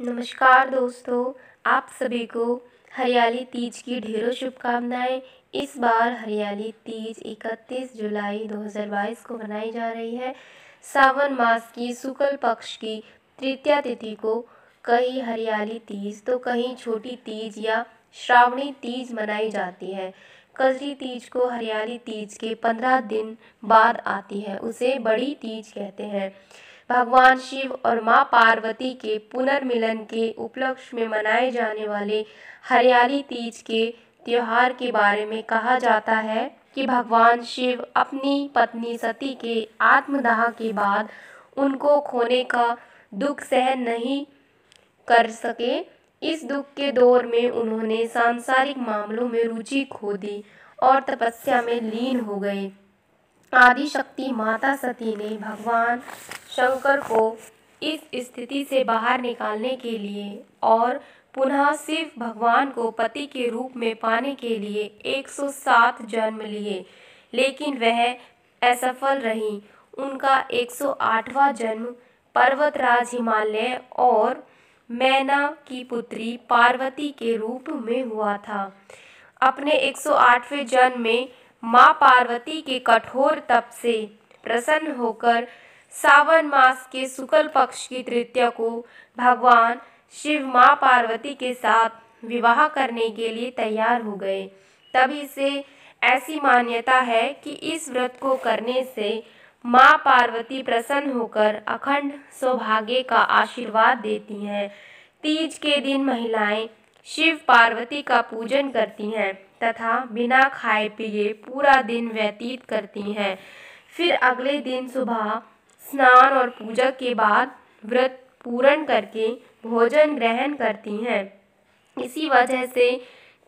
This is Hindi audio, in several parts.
नमस्कार दोस्तों, आप सभी को हरियाली तीज की ढेरों शुभकामनाएं। इस बार हरियाली तीज 31 जुलाई 2022 को मनाई जा रही है। सावन मास की शुक्ल पक्ष की तृतीया तिथि को कहीं हरियाली तीज तो कहीं छोटी तीज या श्रावणी तीज मनाई जाती है। कजरी तीज को हरियाली तीज के 15 दिन बाद आती है, उसे बड़ी तीज कहते हैं। भगवान शिव और मां पार्वती के पुनर्मिलन के उपलक्ष्य में मनाए जाने वाले हरियाली तीज के त्योहार के बारे में कहा जाता है कि भगवान शिव अपनी पत्नी सती के आत्मदाह के बाद उनको खोने का दुख सहन नहीं कर सके। इस दुख के दौर में उन्होंने सांसारिक मामलों में रुचि खो दी और तपस्या में लीन हो गए। आदि शक्ति माता सती ने भगवान शंकर को इस स्थिति से बाहर निकालने के लिए और पुनः शिव भगवान को पति के रूप में पाने के लिए 107 जन्म लिए, लेकिन वह असफल रही। उनका 108वां जन्म पर्वतराज हिमालय और मैना की पुत्री पार्वती के रूप में हुआ था। अपने 108वें जन्म में मां पार्वती के कठोर तप से प्रसन्न होकर सावन मास के शुक्ल पक्ष की तृतीया को भगवान शिव मां पार्वती के साथ विवाह करने के लिए तैयार हो गए। तभी से ऐसी मान्यता है कि इस व्रत को करने से मां पार्वती प्रसन्न होकर अखंड सौभाग्य का आशीर्वाद देती हैं। तीज के दिन महिलाएं शिव पार्वती का पूजन करती हैं तथा बिना खाए पिए पूरा दिन व्यतीत करती हैं। फिर अगले दिन सुबह स्नान और पूजा के बाद व्रत पूर्ण करके भोजन ग्रहण करती हैं। इसी वजह से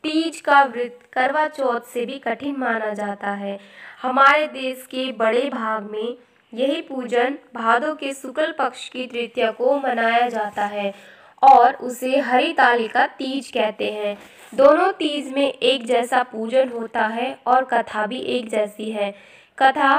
तीज का व्रत करवा चौथ से भी कठिन माना जाता है। हमारे देश के बड़े भाग में यही पूजन भादों के शुक्ल पक्ष की तृतीया को मनाया जाता है और उसे हरितालिका तीज कहते हैं। दोनों तीज में एक जैसा पूजन होता है और कथा भी एक जैसी है। कथा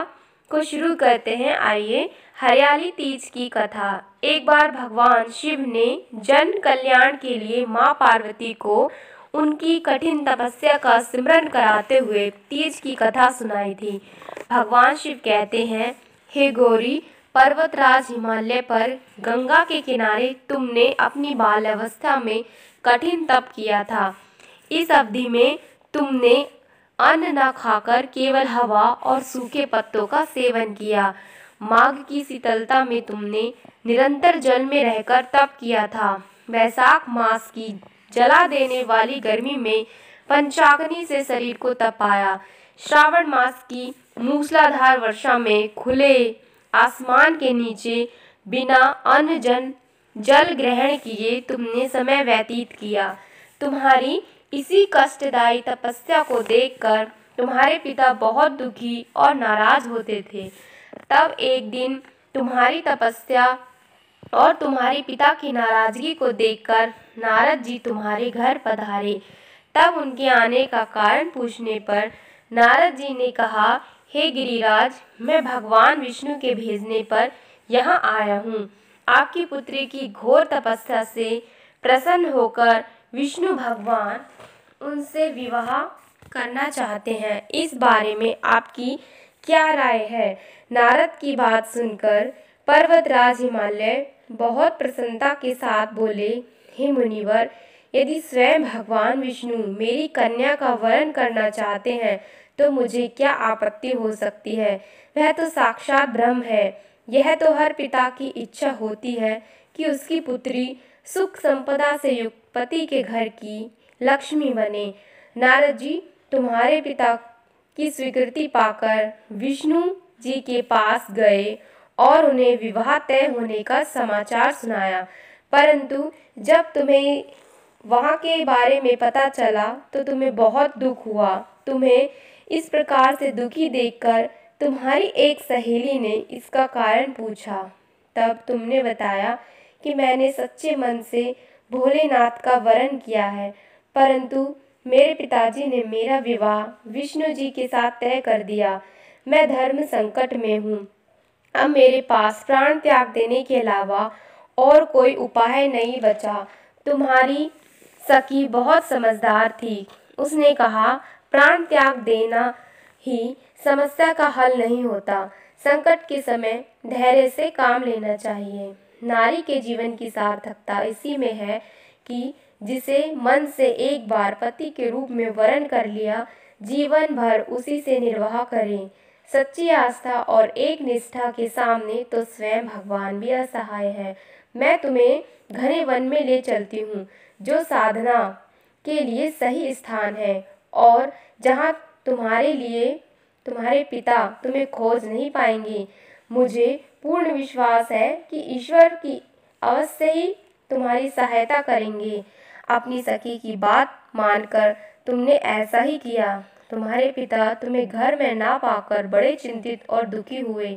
को शुरू करते हैं। आइए, हरियाली तीज की कथा। एक बार भगवान शिव ने जन कल्याण के लिए मां पार्वती को उनकी कठिन तपस्या का स्मरण कराते हुए तीज की कथा सुनाई थी। भगवान शिव कहते हैं, हे गौरी, पर्वतराज हिमालय पर गंगा के किनारे तुमने अपनी बाल्यावस्था में कठिन तप किया था। इस अवधि में तुमने अन्न न खाकर केवल हवा और सूखे पत्तों का सेवन किया। माघ की शीतलता में तुमने निरंतर जल में रहकर तप किया था। वैशाख मास की जला देने वाली गर्मी में पंचाग्नि से शरीर को तपाया। श्रावण मास की मूसलाधार वर्षा में खुले आसमान के नीचे बिना अन्न जल ग्रहण किए तुमने समय व्यतीत किया। तुम्हारी इसी कष्टदायी तपस्या को देखकर तुम्हारे पिता बहुत दुखी और नाराज होते थे। तब एक दिन तुम्हारी तपस्या और तुम्हारे पिता की नाराजगी को देखकर नारद जी तुम्हारे घर पधारे। तब उनके आने का कारण पूछने पर नारद जी ने कहा, हे गिरिराज, मैं भगवान विष्णु के भेजने पर यहाँ आया हूँ। आपकी पुत्री की घोर तपस्या से प्रसन्न होकर विष्णु भगवान उनसे विवाह करना चाहते हैं। इस बारे में आपकी क्या राय है? नारद की बात सुनकर पर्वतराज हिमालय बहुत प्रसन्नता के साथ बोले, हे मुनिवर, यदि स्वयं भगवान विष्णु मेरी कन्या का वरण करना चाहते हैं तो मुझे क्या आपत्ति हो सकती है? वह तो साक्षात ब्रह्म है। यह तो हर पिता की इच्छा होती है कि उसकी पुत्री सुख संपदा से युक्त पति के घर की लक्ष्मी बने। नारद जी तुम्हारे पिता की स्वीकृति पाकर विष्णु जी के पास गए और उन्हें विवाह तय होने का समाचार सुनाया। परंतु जब तुम्हें वहाँ के बारे में पता चला तो तुम्हें बहुत दुख हुआ। तुम्हें इस प्रकार से दुखी देखकर तुम्हारी एक सहेली ने इसका कारण पूछा। तब तुमने बताया कि मैंने सच्चे मन से भोलेनाथ का वरण किया है, परंतु मेरे पिताजी ने मेरा विवाह विष्णु जी के साथ तय कर दिया। मैं धर्म संकट में हूँ। अब मेरे पास प्राण त्याग देने के अलावा और कोई उपाय नहीं बचा। तुम्हारी सखी बहुत समझदार थी। उसने कहा, प्राण त्याग देना ही समस्या का हल नहीं होता। संकट के समय धैर्य से काम लेना चाहिए। नारी के जीवन की सार्थकता इसी में है कि जिसे मन से एक बार पति के रूप में वरण कर लिया, जीवन भर उसी से निर्वाह करें। सच्ची आस्था और एक निष्ठा के सामने तो स्वयं भगवान भी असहाय है। मैं तुम्हें घने वन में ले चलती हूँ, जो साधना के लिए सही स्थान है और जहाँ तुम्हारे पिता तुम्हें खोज नहीं पाएंगे। मुझे पूर्ण विश्वास है कि ईश्वर की अवश्य ही तुम्हारी सहायता करेंगे। अपनी सखी की बात मानकर तुमने ऐसा ही किया। तुम्हारे पिता तुम्हें घर में ना पाकर बड़े चिंतित और दुखी हुए।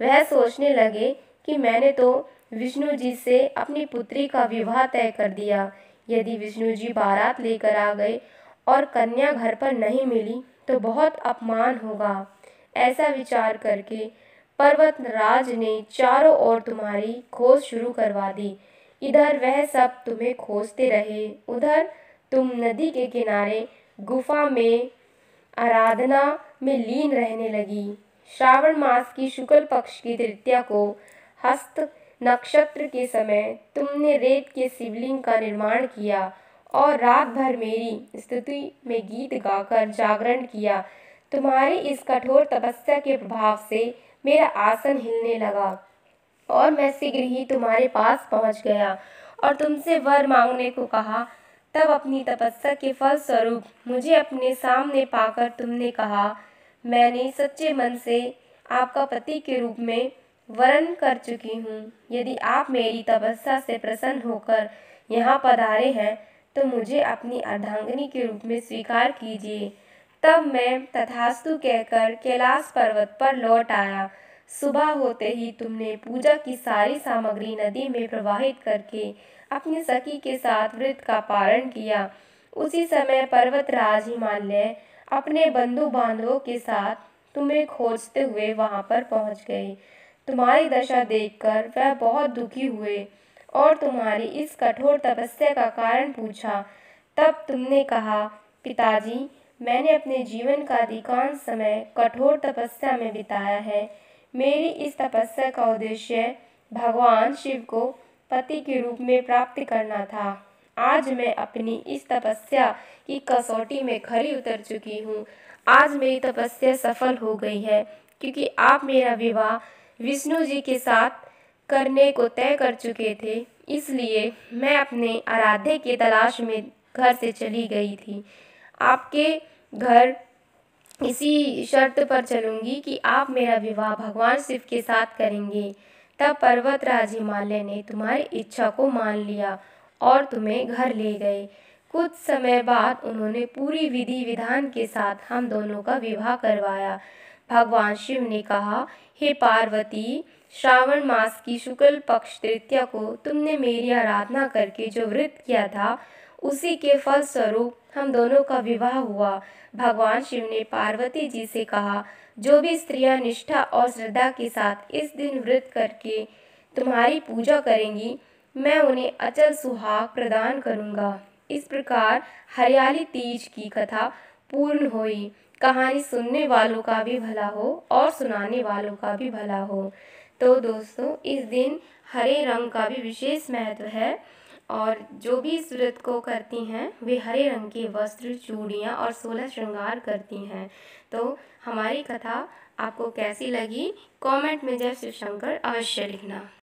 वह सोचने लगे कि मैंने तो विष्णु जी से अपनी पुत्री का विवाह तय कर दिया। यदि विष्णु जी बारात लेकर आ गए और कन्या घर पर नहीं मिली तो बहुत अपमान होगा। ऐसा विचार करके पर्वतराज ने चारों ओर तुम्हारी खोज शुरू करवा दी। इधर वह सब तुम्हें खोजते रहे, उधर तुम नदी के किनारे गुफा में आराधना में लीन रहने लगी। श्रावण मास की शुक्ल पक्ष की तृतीया को हस्त नक्षत्र के समय तुमने रेत के शिवलिंग का निर्माण किया और रात भर मेरी स्तुति में गीत गाकर जागरण किया। तुम्हारी इस कठोर तपस्या के प्रभाव से मेरा आसन हिलने लगा और मैं शीघ्र ही तुम्हारे पास पहुंच गया और तुमसे वर मांगने को कहा। तब अपनी तपस्या के फल स्वरूप मुझे अपने सामने पाकर तुमने कहा, मैंने सच्चे मन से आपका पति के रूप में वरण कर चुकी हूँ। यदि आप मेरी तपस्या से प्रसन्न होकर यहाँ पधारे हैं तो मुझे अपनी अर्धांगिनी के रूप में स्वीकार कीजिए। तब मैं तथास्तु कहकर कैलाश पर्वत पर लौट आया। सुबह होते ही तुमने पूजा की सारी सामग्री नदी में प्रवाहित करके अपनी सखी के साथ व्रत का पारण किया। उसी समय पर्वतराज हिमालय अपने बंधु बांधवों के साथ तुम्हें खोजते हुए वहां पर पहुंच गए। तुम्हारी दशा देखकर वह बहुत दुखी हुए और तुम्हारी इस कठोर तपस्या का कारण पूछा। तब तुमने कहा, पिताजी, मैंने अपने जीवन का अधिकांश समय कठोर तपस्या में बिताया है। मेरी इस तपस्या का उद्देश्य भगवान शिव को पति के रूप में प्राप्त करना था। आज मैं अपनी इस तपस्या की कसौटी में खरी उतर चुकी हूँ। आज मेरी तपस्या सफल हो गई है, क्योंकि आप मेरा विवाह विष्णु जी के साथ करने को तय कर चुके थे। इसलिए मैं अपने आराध्य की तलाश में घर से चली गई थी। आपके घर इसी शर्त पर चलूंगी कि आप मेरा विवाह भगवान शिव के साथ करेंगे। तब पर्वतराज हिमालय ने तुम्हारी इच्छा को मान लिया और तुम्हें घर ले गए। कुछ समय बाद उन्होंने पूरी विधि विधान के साथ हम दोनों का विवाह करवाया। भगवान शिव ने कहा, हे पार्वती, श्रावण मास की शुक्ल पक्ष तृतीया को तुमने मेरी आराधना करके जो व्रत किया था, उसी के फल स्वरूप हम दोनों का विवाह हुआ। भगवान शिव ने पार्वती जी से कहा, जो भी स्त्रियां निष्ठा और श्रद्धा के साथ इस दिन व्रत करके तुम्हारी पूजा करेंगी, मैं उन्हें अचल सुहाग प्रदान करूंगा। इस प्रकार हरियाली तीज की कथा पूर्ण हुई। कहानी सुनने वालों का भी भला हो और सुनाने वालों का भी भला हो। तो दोस्तों, इस दिन हरे रंग का भी विशेष महत्व है और जो भी इस व्रत को करती हैं वे हरे रंग के वस्त्र, चूड़ियाँ और 16 श्रृंगार करती हैं। तो हमारी कथा आपको कैसी लगी, कमेंट में जय शिव शंकर अवश्य लिखना।